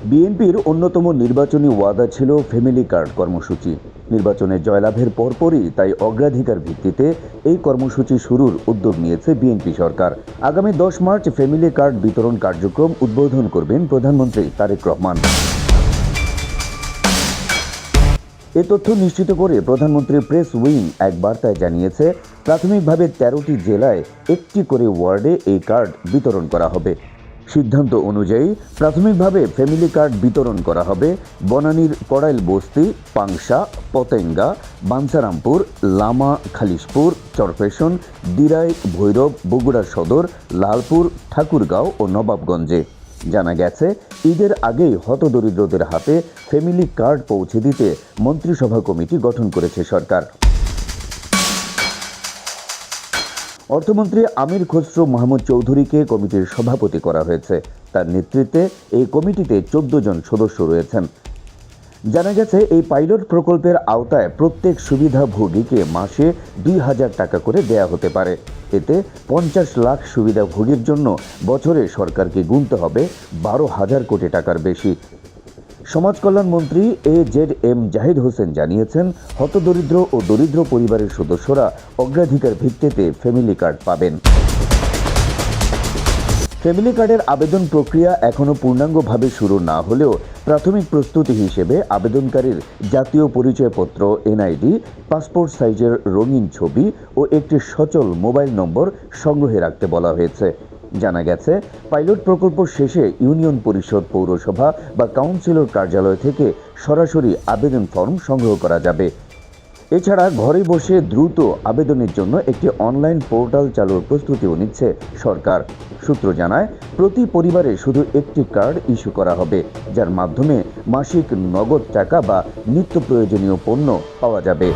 বিএনপির অন্যতম নির্বাচনী ওয়াদা ছিল ফ্যামিলি কার্ড কর্মসূচি। নির্বাচনে জয়লাভের পরপরই তাই অগ্রাধিকার ভিত্তিতে এই কর্মসূচি শুরুর উদ্যোগ নিয়েছে বিএনপি সরকার। আগামী 10 মার্চ ফ্যামিলি কার্ড বিতরণ কার্যক্রম উদ্বোধন করবেন প্রধানমন্ত্রী তারেক রহমান। এ তথ্য নিশ্চিত করে প্রধানমন্ত্রীর প্রেস উইং এক বার্তায় জানিয়েছে, প্রাথমিকভাবে 13টি জেলায় একটি করে ওয়ার্ডে এই কার্ড বিতরণ করা হবে। সিদ্ধান্ত অনুযায়ী প্রাথমিকভাবে ফ্যামিলি কার্ড বিতরণ করা হবে বনানীর কড়াইল বস্তি, পাংশা, পতেঙ্গা, বাঞ্ছারামপুর, লামা, খালিশপুর, চরফ্যাশন, দিরাই, ভৈরব, বগুড়া সদর, লালপুর, ঠাকুরগাঁও ও নবাবগঞ্জে। জানা গেছে, ঈদের আগেই হতদরিদ্রদের হাতে ফ্যামিলি কার্ড পৌঁছে দিতে মন্ত্রিসভা কমিটি গঠন করেছে সরকার। অর্থমন্ত্রী আমির খসরু মাহমুদ চৌধুরীকে কমিটির সভাপতি করা হয়েছে। তার নেতৃত্বে এই কমিটিতে 14 জন সদস্য রয়েছেন। জানা গেছে, এই পাইলট প্রকল্পের আওতায় প্রত্যেক সুবিধাভোগীকে মাসে 2,000 টাকা করে দেয়া হতে পারে। এতে 50 লাখ সুবিধাভোগীর জন্য বছরে সরকারকে গুনতে হবে 12,000 কোটি টাকার বেশি। সমাজ কল্যাণ মন্ত্রী AZM জাহিদ হোসেন জানিয়েছেন, হতদরিদ্র ও দরিদ্র পরিবারের সদস্যরা অগ্রাধিকার ভিত্তিতে ফ্যামিলি কার্ড পাবেন। ফ্যামিলি কার্ডের আবেদন প্রক্রিয়া এখনও পূর্ণাঙ্গভাবে শুরু না হলেও প্রাথমিক প্রস্তুতি হিসেবে আবেদনকারীর জাতীয় পরিচয়পত্র, NID, পাসপোর্ট সাইজের রঙিন ছবি ও একটি সচল মোবাইল নম্বর সংগ্রহে রাখতে বলা হয়েছে। জানা গেছে, পাইলট প্রকল্প শেষে ইউনিয়ন পরিষদ, পৌরসভা বা কাউন্সিলর কার্যালয় থেকে সরাসরি আবেদন ফর্ম সংগ্রহ করা যাবে। এছাড়া ঘরে বসে দ্রুত আবেদনের জন্য একটি অনলাইন পোর্টাল চালুর প্রস্তুতিও নিচ্ছে সরকার। সূত্র জানায়, প্রতি পরিবারে শুধু একটি কার্ড ইস্যু করা হবে, যার মাধ্যমে মাসিক নগদ টাকা বা নিত্য প্রয়োজনীয় পণ্য পাওয়া যাবে।